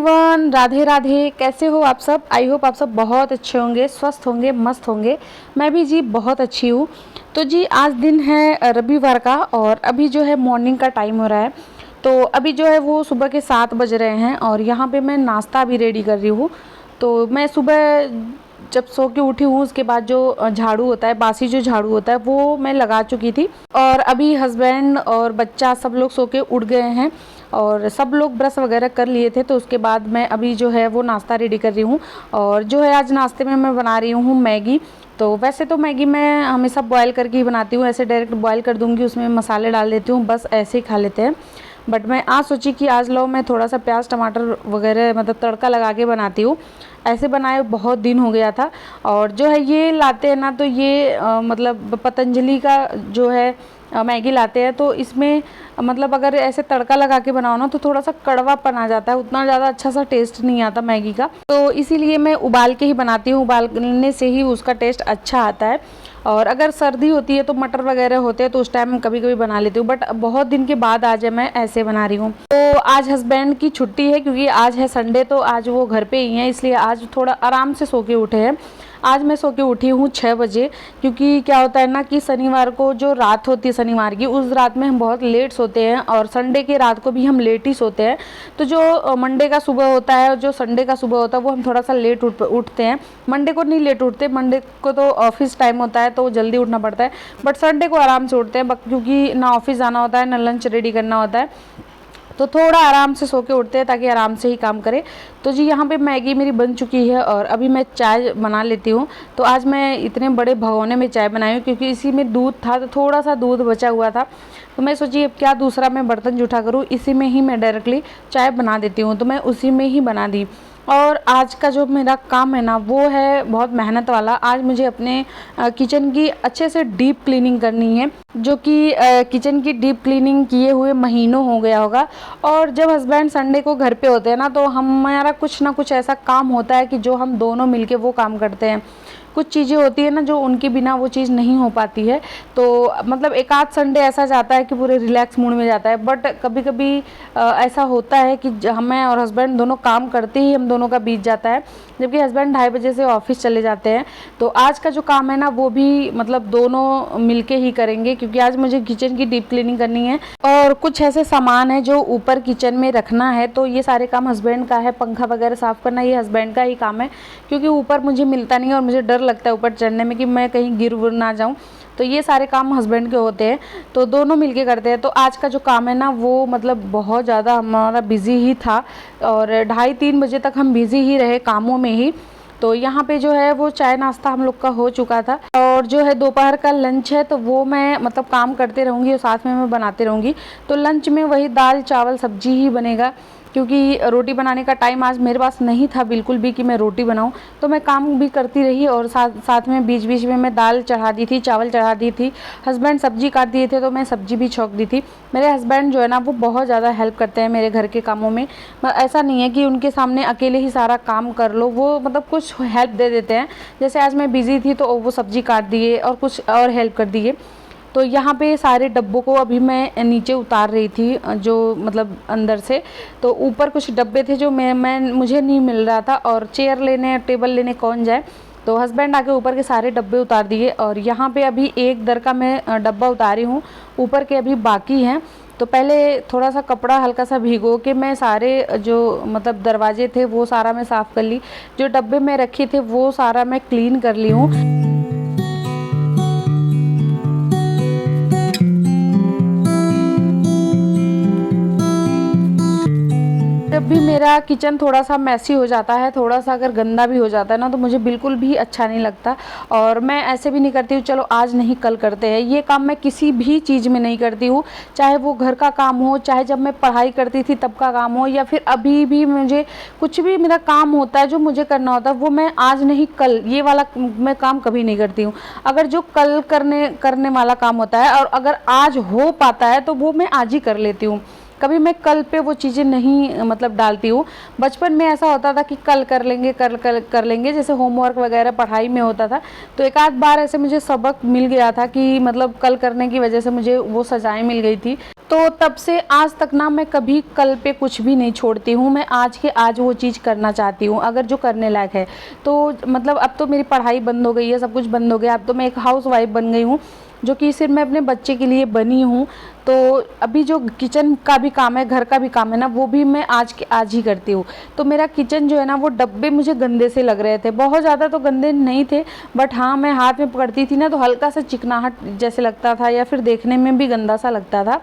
Everyone, Radhe Radhe. कैसे हो आप सब? आई होप आप सब बहुत अच्छे होंगे, स्वस्थ होंगे, मस्त होंगे। मैं भी जी बहुत अच्छी हूँ। तो जी आज दिन है रविवार का और अभी जो है मॉर्निंग का टाइम हो रहा है। तो अभी जो है वो सुबह के 7 बज रहे हैं और यहाँ पे मैं नाश्ता भी रेडी कर रही हूँ। तो मैं सुबह जब सो के उठी हूँ उसके बाद जो झाड़ू होता है, बासी जो झाड़ू होता है वो मैं लगा चुकी थी। और अभी हस्बैंड और बच्चा सब लोग सो के उठ गए हैं और सब लोग ब्रश वगैरह कर लिए थे। तो उसके बाद मैं अभी जो है वो नाश्ता रेडी कर रही हूँ। और जो है आज नाश्ते में मैं बना रही हूँ मैगी। तो वैसे तो मैगी मैं हमेशा बॉयल करके ही बनाती हूँ, ऐसे डायरेक्ट बॉयल कर दूँगी, उसमें मसाले डाल देती हूँ, बस ऐसे ही खा लेते हैं। बट मैं आज सोची कि आज लो मैं थोड़ा सा प्याज टमाटर वगैरह मतलब तड़का लगा के बनाती हूँ। ऐसे बनाए बहुत दिन हो गया था। और जो है ये लाते हैं ना, तो ये मतलब पतंजलि का जो है मैगी लाते हैं। तो इसमें मतलब अगर ऐसे तड़का लगा के बनाओ ना तो थोड़ा सा कड़वापन आ जाता है, उतना ज़्यादा अच्छा सा टेस्ट नहीं आता मैगी का। तो इसीलिए मैं उबाल के ही बनाती हूँ, उबालने से ही उसका टेस्ट अच्छा आता है। और अगर सर्दी होती है तो मटर वगैरह होते हैं तो उस टाइम कभी कभी बना लेती हूँ, बट बहुत दिन के बाद आज मैं ऐसे बना रही हूँ। तो आज हस्बैंड की छुट्टी है क्योंकि आज है संडे, तो आज वो घर पे ही हैं, इसलिए आज थोड़ा आराम से सो के उठे हैं। आज मैं सो के उठी हूँ 6 बजे, क्योंकि क्या होता है ना कि शनिवार को जो रात होती है शनिवार की, उस रात में हम बहुत लेट सोते हैं और संडे की रात को भी हम लेट ही सोते हैं। तो जो मंडे का सुबह होता है और जो संडे का सुबह होता है वो हम थोड़ा सा लेट उठते हैं। मंडे को नहीं लेट उठते, मंडे को तो ऑफिस टाइम होता है तो जल्दी उठना पड़ता है, बट संडे को आराम से उठते हैं क्योंकि ना ऑफिस जाना होता है ना लंच रेडी करना होता है। तो थोड़ा आराम से सो के उठते हैं ताकि आराम से ही काम करें। तो जी यहाँ पे मैगी मेरी बन चुकी है और अभी मैं चाय बना लेती हूँ। तो आज मैं इतने बड़े भगोने में चाय बनाई हूँ क्योंकि इसी में दूध था, तो थोड़ा सा दूध बचा हुआ था। तो मैं सोची अब क्या दूसरा मैं बर्तन जूठा करूँ, इसी में ही मैं डायरेक्टली चाय बना देती हूँ। तो मैं उसी में ही बना दी। और आज का जो मेरा काम है ना वो है बहुत मेहनत वाला। आज मुझे अपने किचन की अच्छे से डीप क्लीनिंग करनी है, जो कि किचन की डीप क्लीनिंग किए हुए महीनों हो गया होगा। और जब हस्बैंड संडे को घर पे होते हैं ना तो हमारा कुछ ना कुछ ऐसा काम होता है कि जो हम दोनों मिलके वो काम करते हैं। कुछ चीज़ें होती है ना जो उनके बिना वो चीज़ नहीं हो पाती है। तो मतलब एक आध संडे ऐसा जाता है कि पूरे रिलैक्स मूड में जाता है, बट कभी कभी ऐसा होता है कि मैं और हस्बैंड दोनों काम करते ही हम दोनों का बीत जाता है, जबकि हस्बैंड 2:30 बजे से ऑफिस चले जाते हैं। तो आज का जो काम है ना वो भी मतलब दोनों मिलके ही करेंगे, क्योंकि आज मुझे किचन की डीप क्लीनिंग करनी है और कुछ ऐसे सामान है जो ऊपर किचन में रखना है। तो ये सारे काम हस्बैंड का है, पंखा वगैरह साफ़ करना ये हस्बैंड का ही काम है, क्योंकि ऊपर मुझे मिलता नहीं है और मुझे डर लगता है ऊपर चढ़ने में कि मैं कहीं गिर वुर ना जाऊँ। तो ये सारे काम हस्बैंड के होते हैं, तो दोनों मिलके करते हैं। तो आज का जो काम है ना वो मतलब बहुत ज़्यादा हमारा बिज़ी ही था और 2:30-3 बजे तक हम बिज़ी ही रहे कामों में ही। तो यहाँ पे जो है वो चाय नाश्ता हम लोग का हो चुका था और जो है दोपहर का लंच है तो वो मैं मतलब काम करते रहूँगी और साथ में मैं बनाते रहूँगी। तो लंच में वही दाल चावल सब्जी ही बनेगा, क्योंकि रोटी बनाने का टाइम आज मेरे पास नहीं था बिल्कुल भी कि मैं रोटी बनाऊं। तो मैं काम भी करती रही और साथ में बीच बीच में मैं दाल चढ़ा दी थी, चावल चढ़ा दी थी। हस्बैंड सब्जी काट दिए थे तो मैं सब्जी भी छौंक दी थी। मेरे हस्बैंड जो है ना वो बहुत ज़्यादा हेल्प करते हैं मेरे घर के कामों में। ऐसा नहीं है कि उनके सामने अकेले ही सारा काम कर लो, वो मतलब कुछ हेल्प दे देते हैं। जैसे आज मैं बिज़ी थी तो वो सब्जी काट दिए और कुछ और हेल्प कर दिए। तो यहाँ पे सारे डब्बों को अभी मैं नीचे उतार रही थी, जो मतलब अंदर से। तो ऊपर कुछ डब्बे थे जो मैं मुझे नहीं मिल रहा था और चेयर लेने टेबल लेने कौन जाए। तो हस्बैंड आके ऊपर के सारे डब्बे उतार दिए और यहाँ पे अभी एक दर का मैं डब्बा उतारी हूँ, ऊपर के अभी बाकी हैं। तो पहले थोड़ा सा कपड़ा हल्का सा भिगो के मैं सारे जो मतलब दरवाजे थे वो सारा मैं साफ़ कर ली, जो डब्बे में रखे थे वो सारा मैं क्लीन कर ली हूँ। जब भी मेरा किचन थोड़ा सा मैसी हो जाता है, थोड़ा सा अगर गंदा भी हो जाता है ना, तो मुझे बिल्कुल भी अच्छा नहीं लगता। और मैं ऐसे भी नहीं करती हूँ चलो आज नहीं कल करते हैं। ये काम मैं किसी भी चीज़ में नहीं करती हूँ, चाहे वो घर का काम हो, चाहे जब मैं पढ़ाई करती थी तब का काम हो, या फिर अभी भी मुझे कुछ भी मेरा काम होता है जो मुझे करना होता है वो मैं आज नहीं कल, ये वाला मैं काम कभी नहीं करती हूँ। अगर जो कल करने वाला काम होता है और अगर आज हो पाता है तो वो मैं आज ही कर लेती हूँ। कभी मैं कल पे वो चीज़ें नहीं मतलब डालती हूँ। बचपन में ऐसा होता था कि कल कर लेंगे, कल कल कर लेंगे, जैसे होमवर्क वगैरह पढ़ाई में होता था। तो एक आध बार ऐसे मुझे सबक मिल गया था कि मतलब कल करने की वजह से मुझे वो सजाएं मिल गई थी। तो तब से आज तक ना मैं कभी कल पे कुछ भी नहीं छोड़ती हूँ। मैं आज के आज वो चीज़ करना चाहती हूँ अगर जो करने लायक है। तो मतलब अब तो मेरी पढ़ाई बंद हो गई है, सब कुछ बंद हो गया, अब तो मैं एक हाउस वाइफ बन गई हूँ, जो कि सिर्फ मैं अपने बच्चे के लिए बनी हूँ। तो अभी जो किचन का भी काम है, घर का भी काम है ना, वो भी मैं आज के आज ही करती हूँ। तो मेरा किचन जो है ना, वो डब्बे मुझे गंदे से लग रहे थे, बहुत ज़्यादा तो गंदे नहीं थे, बट हाँ मैं हाथ में पकड़ती थी ना तो हल्का सा चिकनाहट जैसे लगता था या फिर देखने में भी गंदा सा लगता था।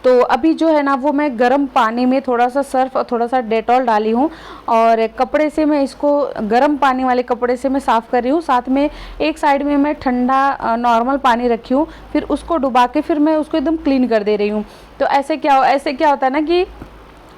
तो अभी जो है ना वो मैं गर्म पानी में थोड़ा सा सर्फ और थोड़ा सा डेटॉल डाली हूँ और कपड़े से मैं इसको गर्म पानी वाले कपड़े से मैं साफ़ कर रही हूँ। साथ में एक साइड में मैं ठंडा नॉर्मल पानी रखी हूँ, फिर उसको डुबा के फिर मैं उसको एकदम क्लीन कर दे रही हूँ। तो ऐसे क्या होता है ना कि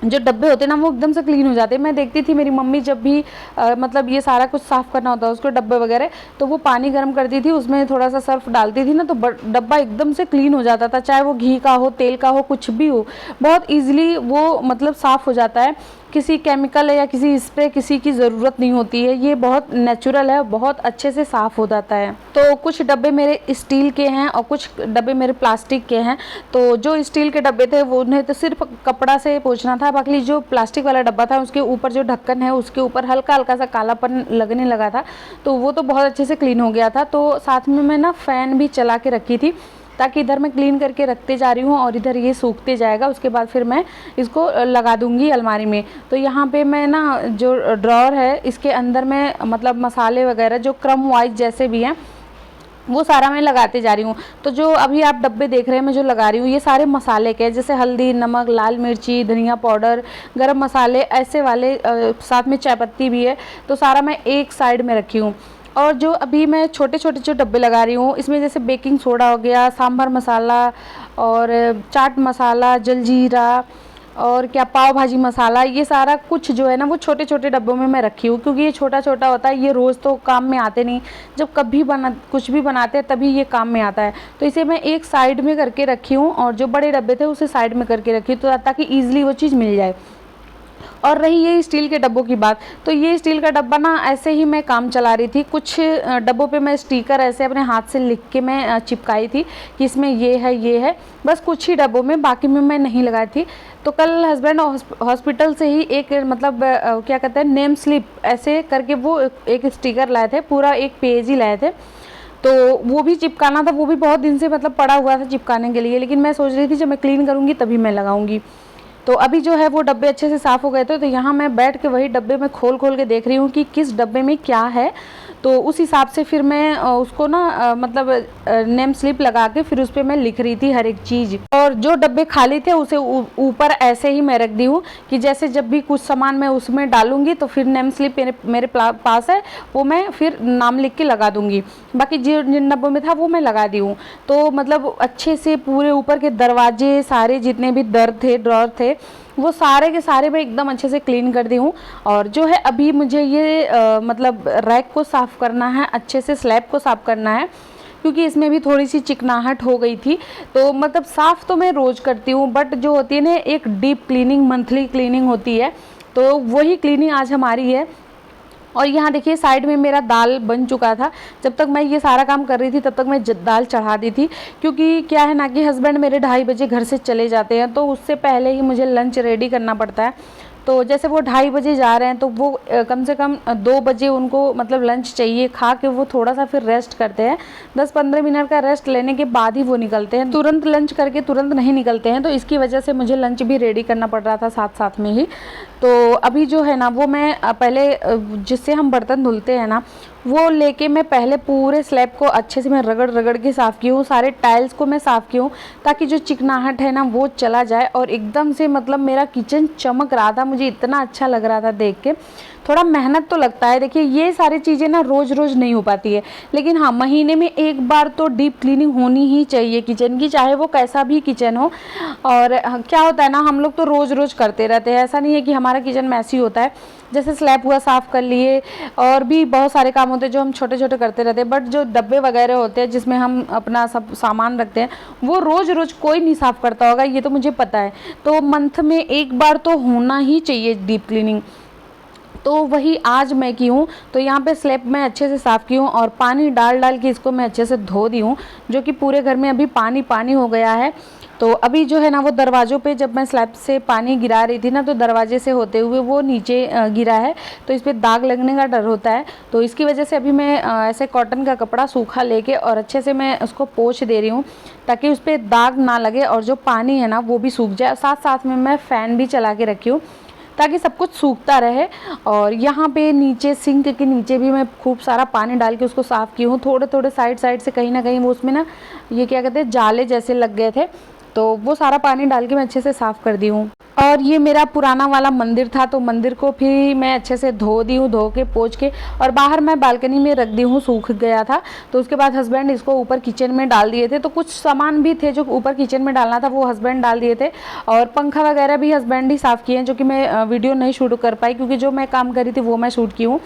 जो डब्बे होते हैं ना वो एकदम से क्लीन हो जाते हैं। मैं देखती थी मेरी मम्मी जब भी मतलब ये सारा कुछ साफ़ करना होता है उसको डब्बे वगैरह, तो वो पानी गर्म करती थी, उसमें थोड़ा सा सर्फ डालती थी ना, तो डब्बा एकदम से क्लीन हो जाता था, चाहे वो घी का हो, तेल का हो, कुछ भी हो, बहुत ईजिली वो मतलब साफ़ हो जाता है। किसी केमिकल या किसी स्प्रे किसी की ज़रूरत नहीं होती है, ये बहुत नेचुरल है, बहुत अच्छे से साफ़ हो जाता है। तो कुछ डब्बे मेरे स्टील के हैं और कुछ डब्बे मेरे प्लास्टिक के हैं। तो जो स्टील के डब्बे थे वो उन्हें तो सिर्फ कपड़ा से पोंछना था, बाकी जो प्लास्टिक वाला डब्बा था उसके ऊपर जो ढक्कन है उसके ऊपर हल्का हल्का सा कालापन लगने लगा था, तो वो तो बहुत अच्छे से क्लीन हो गया था। तो साथ में मैं ना फ़ैन भी चला के रखी थी, ताकि इधर मैं क्लीन करके रखते जा रही हूँ और इधर ये सूखते जाएगा, उसके बाद फिर मैं इसको लगा दूँगी अलमारी में। तो यहाँ पे मैं ना जो ड्रॉअर है इसके अंदर मैं मतलब मसाले वगैरह जो क्रम वाइज जैसे भी हैं वो सारा मैं लगाते जा रही हूँ। तो जो अभी आप डब्बे देख रहे हैं मैं जो लगा रही हूँ ये सारे मसाले के हैं, जैसे हल्दी, नमक, लाल मिर्ची, धनिया पाउडर, गरम मसाले ऐसे वाले, साथ में चाय पत्ती भी है। तो सारा मैं एक साइड में रखी हूँ। और जो अभी मैं छोटे छोटे जो डब्बे लगा रही हूँ इसमें जैसे बेकिंग सोडा हो गया, सांभर मसाला और चाट मसाला, जलजीरा और क्या पाव भाजी मसाला, ये सारा कुछ जो है ना वो छोटे छोटे डब्बों में मैं रखी हूँ, क्योंकि ये छोटा छोटा होता है, ये रोज़ तो काम में आते नहीं, जब कभी कुछ भी बनाते हैं तभी ये काम में आता है। तो इसे मैं एक साइड में करके रखी हूँ और जो बड़े डब्बे थे उसे साइड में करके रखी हूँ, तो ताकि ईजिली वो चीज़ मिल जाए। और रही ये स्टील के डब्बों की बात, तो ये स्टील का डब्बा ना ऐसे ही मैं काम चला रही थी, कुछ डब्बों पे मैं स्टिकर ऐसे अपने हाथ से लिख के मैं चिपकाई थी कि इसमें ये है, बस कुछ ही डब्बों में, बाकी में मैं नहीं लगाई थी। तो कल हस्बैंड हॉस्पिटल से ही एक मतलब क्या कहते हैं नेम स्लिप ऐसे करके वो एक स्टिकर लाए थे, पूरा एक पेज ही लाए थे। तो वो भी चिपकाना था, वो भी बहुत दिन से मतलब पड़ा हुआ था चिपकाने के लिए, लेकिन मैं सोच रही थी जब मैं क्लीन करूँगी तभी मैं लगाऊंगी। तो अभी जो है वो डब्बे अच्छे से साफ़ हो गए थे, तो यहाँ मैं बैठ के वही डब्बे में खोल के देख रही हूँ कि किस डब्बे में क्या है। तो उस हिसाब से फिर मैं उसको ना मतलब नेम स्लिप लगा के फिर उस पर मैं लिख रही थी हर एक चीज़। और जो डब्बे खाली थे उसे ऊपर ऐसे ही मैं रख दी हूँ कि जैसे जब भी कुछ सामान मैं उसमें डालूंगी तो फिर नेम स्लिप मेरे पास है, वो मैं फिर नाम लिख के लगा दूंगी। बाकी जिन डब्बों में था वो मैं लगा दी हूँ। तो मतलब अच्छे से पूरे ऊपर के दरवाजे सारे जितने भी दर थे, ड्रॉर थे, वो सारे के सारे मैं एकदम अच्छे से क्लीन कर दी हूँ। और जो है अभी मुझे ये मतलब रैक को साफ़ करना है, अच्छे से स्लैब को साफ़ करना है, क्योंकि इसमें भी थोड़ी सी चिकनाहट हो गई थी। तो मतलब साफ़ तो मैं रोज़ करती हूँ, बट जो होती है ना एक डीप क्लीनिंग, मंथली क्लीनिंग होती है, तो वही क्लीनिंग आज हमारी है। और यहाँ देखिए साइड में मेरा दाल बन चुका था। जब तक मैं ये सारा काम कर रही थी तब तक मैं दाल चढ़ा दी थी, क्योंकि क्या है ना कि हस्बैंड मेरे 2:30 बजे घर से चले जाते हैं, तो उससे पहले ही मुझे लंच रेडी करना पड़ता है। तो जैसे वो 2:30 बजे जा रहे हैं तो वो कम से कम 2 बजे उनको मतलब लंच चाहिए, खा के वो थोड़ा सा फिर रेस्ट करते हैं। 10-15 मिनट का रेस्ट लेने के बाद ही वो निकलते हैं, तुरंत लंच करके तुरंत नहीं निकलते हैं। तो इसकी वजह से मुझे लंच भी रेडी करना पड़ रहा था साथ साथ में ही। तो अभी जो है ना वो मैं पहले जिससे हम बर्तन धुलते हैं ना वो लेके मैं पहले पूरे स्लैब को अच्छे से मैं रगड़ के साफ़ की हूँ, सारे टाइल्स को मैं साफ़ की हूँ, ताकि जो चिकनाहट है ना वो चला जाए। और एकदम से मतलब मेरा किचन चमक रहा था, मुझे इतना अच्छा लग रहा था देख के। थोड़ा मेहनत तो लगता है। देखिए ये सारी चीज़ें ना रोज़ रोज़ नहीं हो पाती है, लेकिन हाँ महीने में एक बार तो डीप क्लीनिंग होनी ही चाहिए किचन की, चाहे वो कैसा भी किचन हो। और क्या होता है ना, हम लोग तो रोज़ रोज़ करते रहते हैं, ऐसा नहीं है कि हमारा किचन मैसी होता है। जैसे स्लैब हुआ साफ़ कर लिए, और भी बहुत सारे काम होते हैं जो हम छोटे छोटे करते रहते हैं। बट जो डब्बे वगैरह होते हैं जिसमें हम अपना सब सामान रखते हैं, वो रोज़ रोज़ कोई नहीं साफ़ करता होगा, ये तो मुझे पता है। तो मंथ में एक बार तो होना ही चाहिए डीप क्लीनिंग। तो वही आज मैं की हूँ। तो यहाँ पे स्लैब मैं अच्छे से साफ़ की हूँ और पानी डाल डाल के इसको मैं अच्छे से धो दी हूँ, जो कि पूरे घर में अभी पानी पानी हो गया है। तो अभी जो है ना वो दरवाज़ों पे जब मैं स्लैब से पानी गिरा रही थी ना, तो दरवाजे से होते हुए वो नीचे गिरा है, तो इस पर दाग लगने का डर होता है। तो इसकी वजह से अभी मैं ऐसे कॉटन का कपड़ा सूखा लेके और अच्छे से मैं उसको पोंछ दे रही हूँ, ताकि उस पर दाग ना लगे और जो पानी है ना वो भी सूख जाए। साथ साथ में मैं फ़ैन भी चला के रखी हूँ ताकि सब कुछ सूखता रहे। और यहाँ पे नीचे सिंक के नीचे भी मैं खूब सारा पानी डाल के उसको साफ़ की हूँ। थोड़े थोड़े साइड साइड से कहीं ना कहीं वो उसमें ना ये क्या कहते हैं जाले जैसे लग गए थे, तो वो सारा पानी डाल के मैं अच्छे से साफ़ कर दी हूँ। और ये मेरा पुराना वाला मंदिर था, तो मंदिर को भी मैं अच्छे से धो दी हूँ, धो के पोंछ के, और बाहर मैं बालकनी में रख दी हूँ, सूख गया था। तो उसके बाद हस्बैंड इसको ऊपर किचन में डाल दिए थे। तो कुछ सामान भी थे जो ऊपर किचन में डालना था, वो हस्बैंड डाल दिए थे। और पंखा वगैरह भी हस्बैंड ही साफ़ किए हैं, जो कि मैं वीडियो नहीं शूट कर पाई, क्योंकि जो मैं काम करी थी वो मैं शूट की हूँ।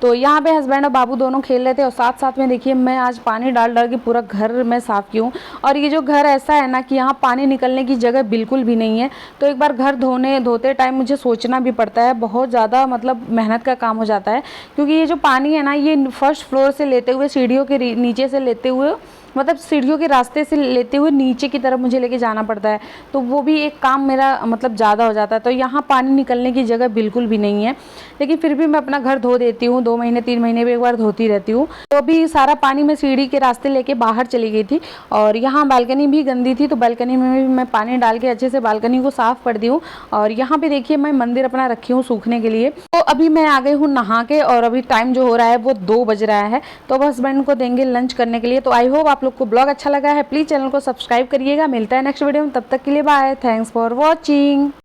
तो यहाँ पे हस्बैंड और बाबू दोनों खेल रहे थे, और साथ साथ में देखिए मैं आज पानी डाल डाल के पूरा घर में साफ़ की हूँ। और ये जो घर ऐसा है ना कि यहाँ पानी निकलने की जगह बिल्कुल भी नहीं है। तो एक बार घर धोते टाइम मुझे सोचना भी पड़ता है, बहुत ज़्यादा मतलब मेहनत का काम हो जाता है, क्योंकि ये जो पानी है ना ये फर्स्ट फ्लोर से लेते हुए सीढ़ियों के नीचे से लेते हुए, मतलब सीढ़ियों के रास्ते से लेते हुए नीचे की तरफ मुझे लेके जाना पड़ता है। तो वो भी एक काम मेरा मतलब ज़्यादा हो जाता है। तो यहाँ पानी निकलने की जगह बिल्कुल भी नहीं है, लेकिन फिर भी मैं अपना घर धो देती हूँ, 2 महीने 3 महीने में एक बार धोती रहती हूँ। तो अभी सारा पानी मैं सीढ़ी के रास्ते लेके बाहर चली गई थी, और यहाँ बालकनी भी गंदी थी, तो बालकनी में भी मैं पानी डाल के अच्छे से बालकनी को साफ़ कर दी हूँ। और यहाँ पे देखिए मैं मंदिर अपना रखी हूँ सूखने के लिए। तो अभी मैं आ गई हूँ नहा के, और अभी टाइम जो हो रहा है वो 2 बज रहा है। तो अब हस्बैंड को देंगे लंच करने के लिए। तो आई होप आप लोग को ब्लॉग अच्छा लगा है, प्लीज़ चैनल को सब्सक्राइब करिएगा। मिलता है नेक्स्ट वीडियो में, तब तक के लिए बाय, थैंक्स फॉर वॉचिंग।